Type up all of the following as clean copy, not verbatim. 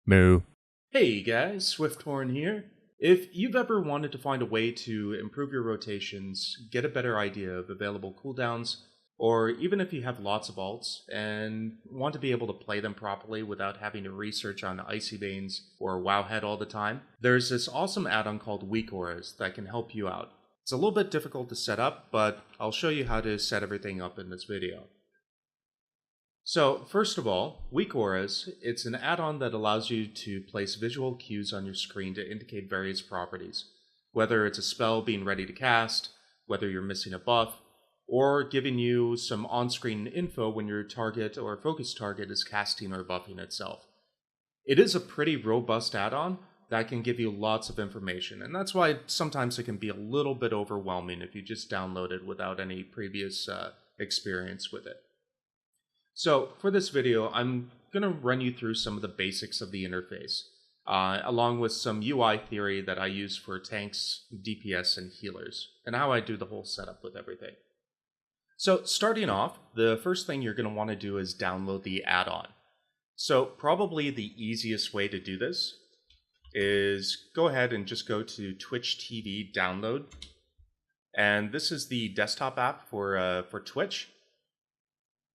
Moo. Hey guys, Swifthorn here. If you've ever wanted to find a way to improve your rotations, get a better idea of available cooldowns, or even if you have lots of alts and want to be able to play them properly without having to research on Icy Veins or Wowhead all the time, there's this awesome add-on called WeakAuras that can help you out. It's a little bit difficult to set up, but I'll show you how to set everything up in this video. So, first of all, WeakAuras, it's an add-on that allows you to place visual cues on your screen to indicate various properties, whether it's a spell being ready to cast, whether you're missing a buff, or giving you some on-screen info when your target or focus target is casting or buffing itself. It is a pretty robust add-on that can give you lots of information, and that's why sometimes it can be a little bit overwhelming if you just download it without any previous experience with it. So for this video, I'm going to run you through some of the basics of the interface, along with some UI theory that I use for tanks, DPS, and healers, and how I do the whole setup with everything. So starting off, the first thing you're going to want to do is download the add-on. So probably the easiest way to do this is go ahead and just go to Twitch TV download, and this is the desktop app for Twitch.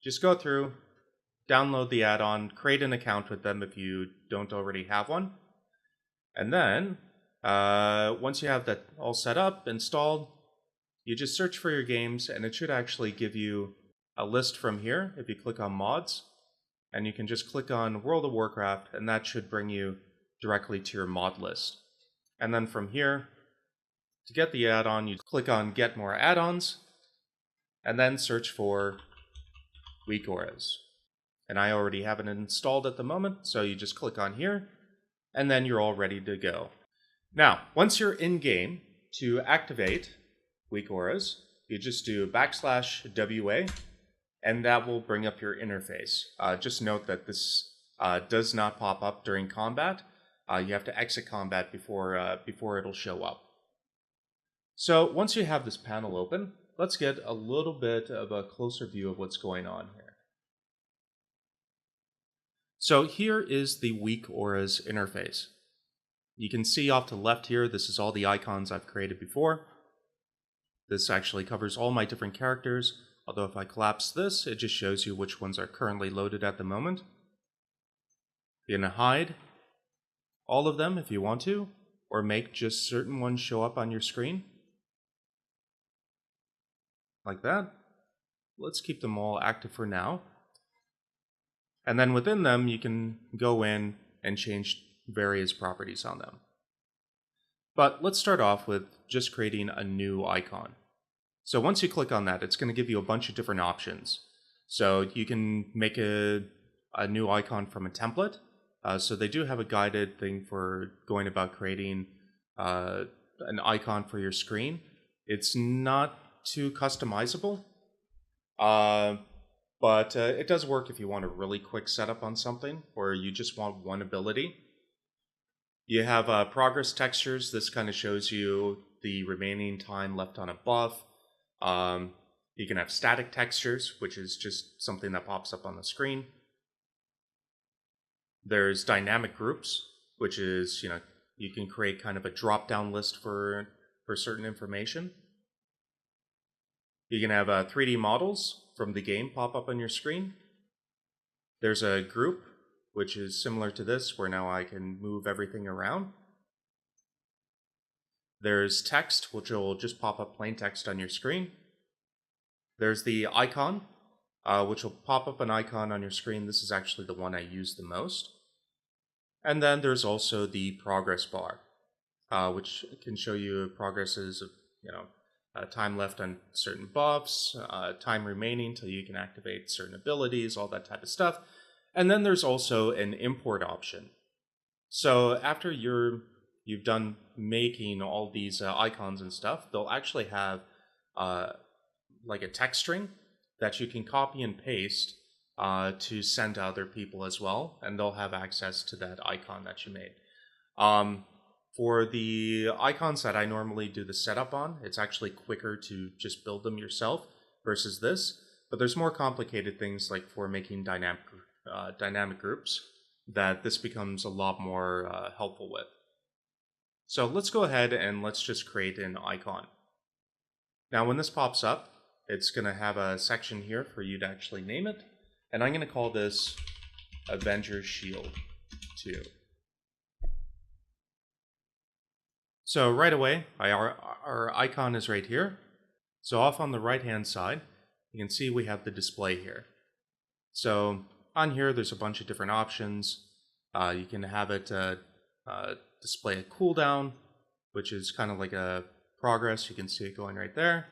Just go through, download the add-on, create an account with them if you don't already have one. And then, once you have that all set up, installed, you just search for your games, and it should actually give you a list from here if you click on mods. And you can just click on World of Warcraft, and that should bring you directly to your mod list. And then from here, to get the add-on, you click on Get More Add-ons, and then search for WeakAuras. And I already have it installed at the moment, so you just click on here, and then you're all ready to go. Now, once you're in-game, to activate WeakAuras, you just do \WA, and that will bring up your interface. Just note that this does not pop up during combat. You have to exit combat before it'll show up. So once you have this panel open, let's get a little bit of a closer view of what's going on here. So here is the WeakAuras interface. You can see off to the left here, this is all the icons I've created before. This actually covers all my different characters, although if I collapse this, it just shows you which ones are currently loaded at the moment. You're going to hide all of them if you want to, or make just certain ones show up on your screen. Like that. Let's keep them all active for now. And then within them, you can go in and change various properties on them. But let's start off with just creating a new icon. So once you click on that, it's going to give you a bunch of different options. So you can make a new icon from a template. So they do have a guided thing for going about creating an icon for your screen. It's not too customizable, but it does work if you want a really quick setup on something, or you just want one ability. You have progress textures. This kind of shows you the remaining time left on a buff. You can have static textures, which is just something that pops up on the screen. There's dynamic groups, which is, you can create kind of a drop-down list for certain information. You can have 3D models from the game pop up on your screen. There's a group, which is similar to this, where now I can move everything around. There's text, which will just pop up plain text on your screen. There's the icon, which will pop up an icon on your screen. This is actually the one I use the most. And then there's also the progress bar, which can show you progresses of, time left on certain buffs, time remaining till you can activate certain abilities, all that type of stuff. And then there's also an import option. So after you've done making all these icons and stuff, they'll actually have like a text string that you can copy and paste to send to other people as well, and they'll have access to that icon that you made. For the icons that I normally do the setup on, it's actually quicker to just build them yourself versus this, but there's more complicated things like for making dynamic groups. that this becomes a lot more helpful with. So let's go ahead and let's just create an icon. Now when this pops up, it's going to have a section here for you to actually name it. And I'm going to call this Avenger Shield 2. So right away, our icon is right here. So off on the right hand side, you can see we have the display here. So on here, there's a bunch of different options. You can have it display a cooldown, which is kind of like a progress. You can see it going right there.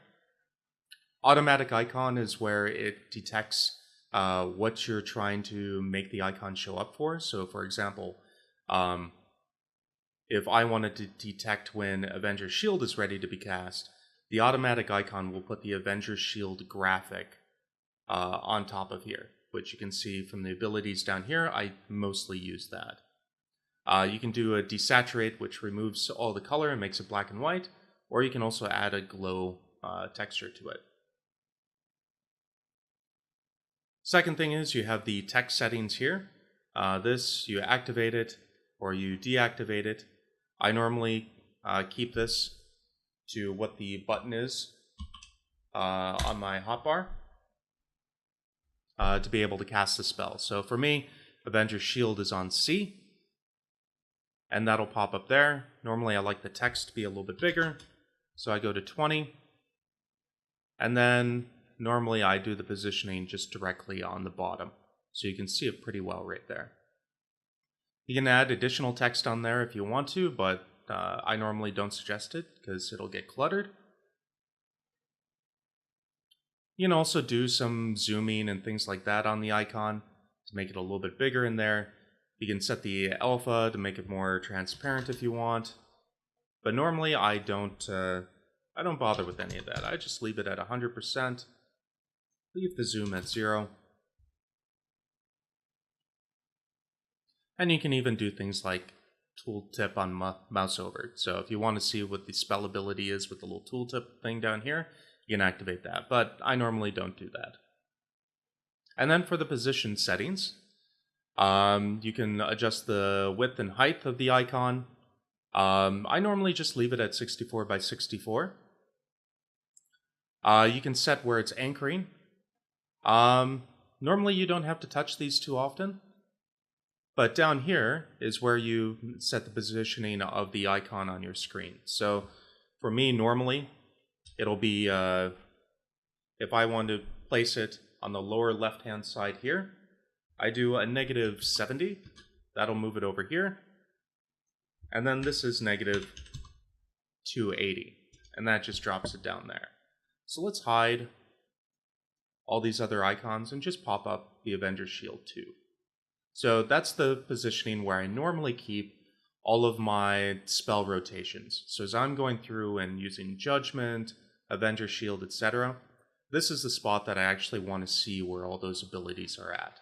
Automatic icon is where it detects what you're trying to make the icon show up for. So for example, if I wanted to detect when Avenger Shield is ready to be cast, the automatic icon will put the Avenger Shield graphic on top of here, which you can see from the abilities down here. I mostly use that. You can do a desaturate, which removes all the color and makes it black and white, or you can also add a glow texture to it. Second thing is you have the text settings here. This, you activate it or you deactivate it. I normally keep this to what the button is on my hotbar to be able to cast the spell. So for me, Avenger Shield is on C, and that'll pop up there. Normally I like the text to be a little bit bigger, so I go to 20, and then normally I do the positioning just directly on the bottom, so you can see it pretty well right there. You can add additional text on there if you want to, but I normally don't suggest it because it'll get cluttered. You can also do some zooming and things like that on the icon to make it a little bit bigger in there. You can set the alpha to make it more transparent if you want. But normally I don't bother with any of that. I just leave it at 100%. Leave the zoom at 0. And you can even do things like tooltip on mouse over. So if you want to see what the spell ability is with the little tooltip thing down here, you can activate that. But I normally don't do that. And then for the position settings, you can adjust the width and height of the icon. I normally just leave it at 64 by 64. You can set where it's anchoring. Normally you don't have to touch these too often. But down here is where you set the positioning of the icon on your screen. So for me, normally, it'll be, if I want to place it on the lower left-hand side here, I do a -70. That'll move it over here. And then this is -280. And that just drops it down there. So let's hide all these other icons and just pop up the Avenger Shield 2. So that's the positioning where I normally keep all of my spell rotations. So as I'm going through and using Judgment, Avenger Shield, etc., this is the spot that I actually want to see where all those abilities are at.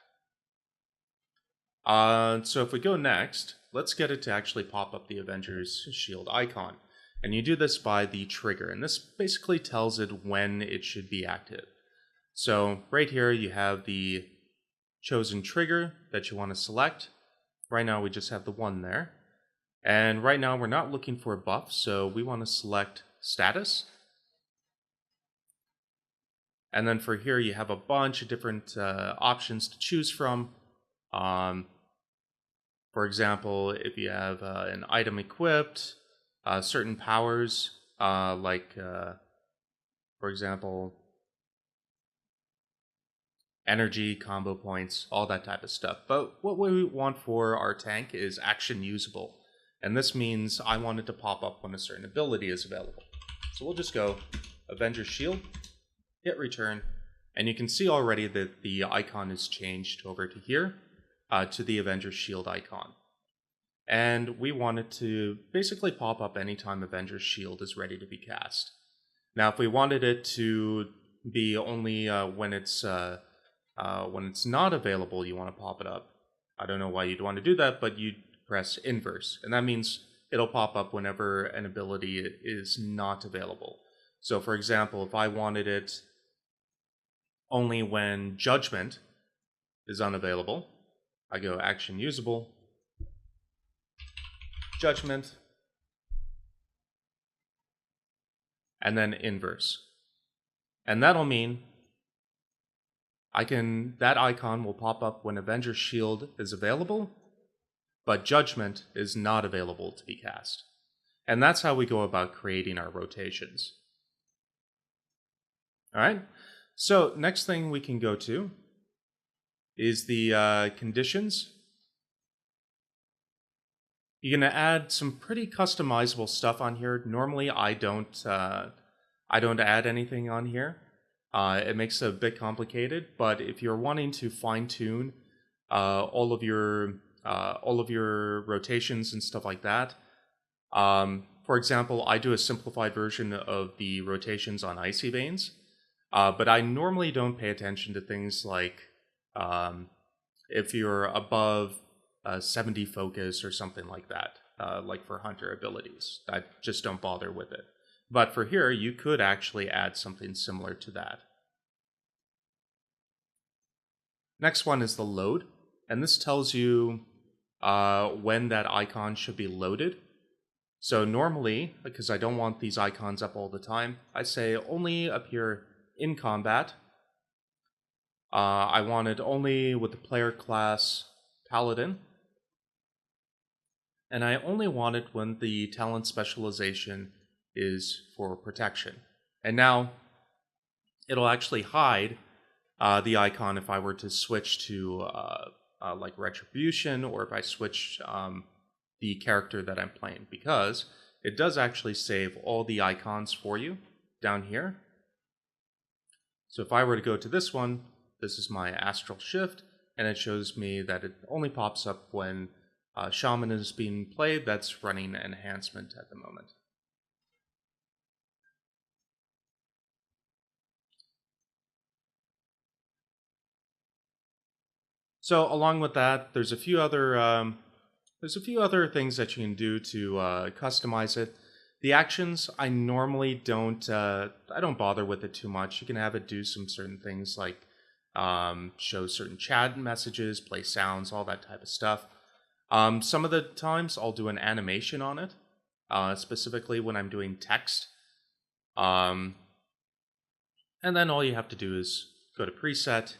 So if we go next, let's get it to actually pop up the Avenger's Shield icon. And you do this by the trigger, and this basically tells it when it should be active. So right here you have the chosen trigger that you want to select. Right now we just have the one there. And right now we're not looking for a buff, so we want to select status. And then for here you have a bunch of different options to choose from. For example, if you have an item equipped, certain powers, for example, energy, combo points, all that type of stuff. But what we want for our tank is action usable. And this means I want it to pop up when a certain ability is available. So we'll just go Avenger Shield, hit return, and you can see already that the icon is changed over to here, to the Avenger Shield icon. And we want it to basically pop up anytime Avenger Shield is ready to be cast. Now if we wanted it to be only when it's not available, you want to pop it up. I don't know why you'd want to do that, but you'd press inverse. And that means it'll pop up whenever an ability is not available. So for example, if I wanted it only when Judgment is unavailable, I go action usable, judgment, and then inverse. And that'll mean that icon will pop up when Avenger's Shield is available, but Judgment is not available to be cast. And that's how we go about creating our rotations. Alright, so next thing we can go to is the conditions. You're going to add some pretty customizable stuff on here. Normally I don't add anything on here. It makes it a bit complicated, but if you're wanting to fine-tune all of your rotations and stuff like that, for example, I do a simplified version of the rotations on Icy Veins, but I normally don't pay attention to things like if you're above 70 focus or something like that, like for Hunter abilities. I just don't bother with it. But for here, you could actually add something similar to that. Next one is the load, and this tells you when that icon should be loaded. So normally, because I don't want these icons up all the time, I say only appear in combat. I want it only with the player class Paladin. And I only want it when the talent specialization is for protection. And now it'll actually hide the icon if I were to switch to like Retribution, or if I switch the character that I'm playing, because it does actually save all the icons for you down here. So if I were to go to this one, this is my Astral Shift, and it shows me that it only pops up when Shaman is being played. That's running enhancement at the moment. So along with that, there's a few other things that you can do to customize it. The actions, I normally don't bother with it too much. You can have it do some certain things like show certain chat messages, play sounds, all that type of stuff. Some of the times I'll do an animation on it, specifically when I'm doing text. And then all you have to do is go to preset,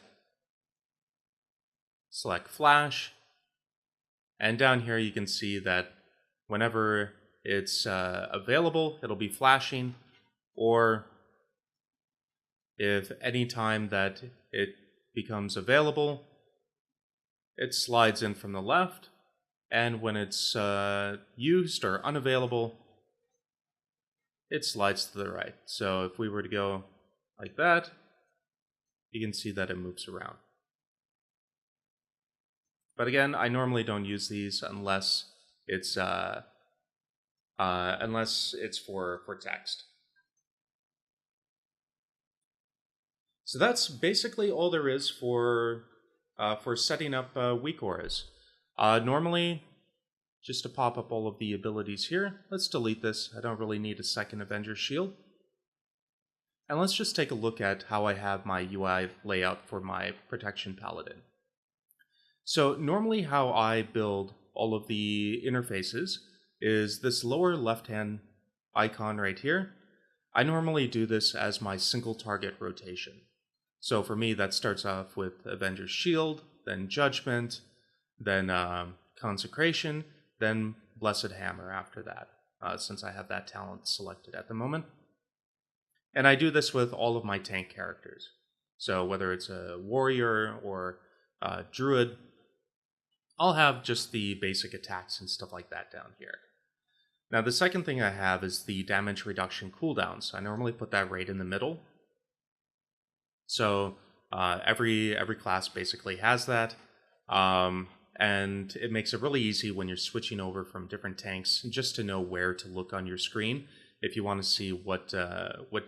select flash, and down here you can see that whenever it's available, it'll be flashing, or if any time that it becomes available, it slides in from the left, and when it's used or unavailable, it slides to the right. So if we were to go like that, you can see that it moves around. But again, I normally don't use these unless it's for text. So that's basically all there is for setting up WeakAuras. Normally, just to pop up all of the abilities here, let's delete this. I don't really need a second Avenger's Shield. And let's just take a look at how I have my UI layout for my Protection Paladin. So normally how I build all of the interfaces is this lower left-hand icon right here. I normally do this as my single target rotation. So for me, that starts off with Avenger's Shield, then Judgment, then Consecration, then Blessed Hammer after that, since I have that talent selected at the moment. And I do this with all of my tank characters. So whether it's a warrior or a druid, I'll have just the basic attacks and stuff like that down here. Now the second thing I have is the damage reduction cooldowns. I normally put that right in the middle. So every class basically has that. And it makes it really easy when you're switching over from different tanks just to know where to look on your screen if you want to see what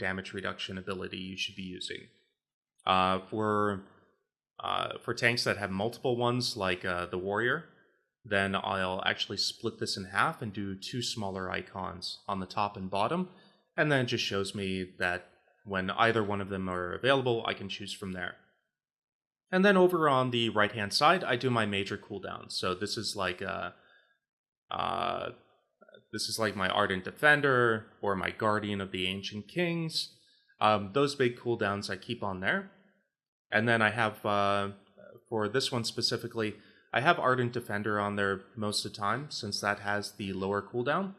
damage reduction ability you should be using. For tanks that have multiple ones, like the warrior, then I'll actually split this in half and do two smaller icons on the top and bottom, and then it just shows me that when either one of them are available, I can choose from there. And then over on the right-hand side, I do my major cooldowns. So this is like my Ardent Defender or my Guardian of the Ancient Kings. Those big cooldowns I keep on there. And then I have, for this one specifically, I have Ardent Defender on there most of the time, since that has the lower cooldown.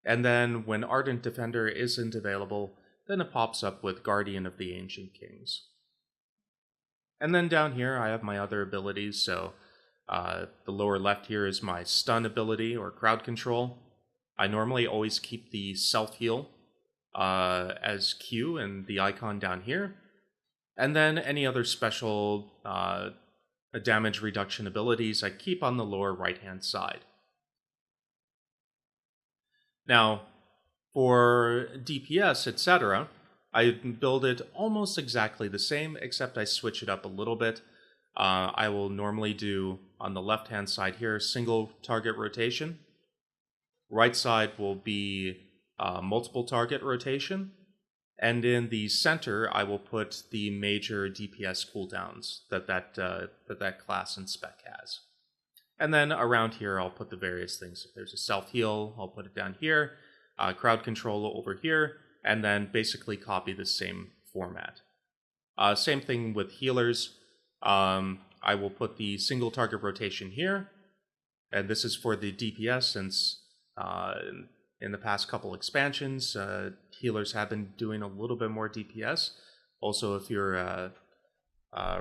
And then when Ardent Defender isn't available, then it pops up with Guardian of the Ancient Kings. And then down here I have my other abilities, so the lower left here is my stun ability or crowd control. I normally always keep the self-heal as Q and the icon down here. And then any other special damage reduction abilities I keep on the lower right-hand side. Now, for DPS, etc., I build it almost exactly the same, except I switch it up a little bit. I will normally do, on the left-hand side here, single target rotation. Right side will be multiple target rotation. And in the center, I will put the major DPS cooldowns that class and spec has. And then around here, I'll put the various things. If there's a self-heal, I'll put it down here. Crowd control over here. And then basically copy the same format. Same thing with healers. I will put the single target rotation here. And this is for the DPS, since in the past couple expansions, healers have been doing a little bit more DPS. Also, if you're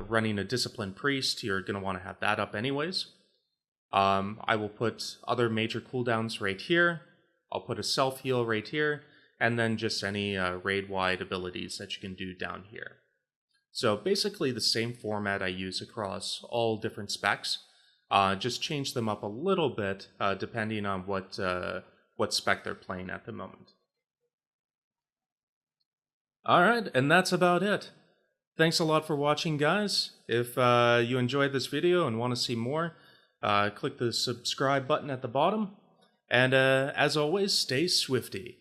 running a Disciplined Priest, you're going to want to have that up anyways. I will put other major cooldowns right here. I'll put a self-heal right here, and then just any raid-wide abilities that you can do down here. So basically the same format I use across all different specs. Just change them up a little bit depending on what spec they're playing at the moment. Alright, and that's about it. Thanks a lot for watching, guys. If you enjoyed this video and want to see more, click the subscribe button at the bottom. And as always, stay swifty.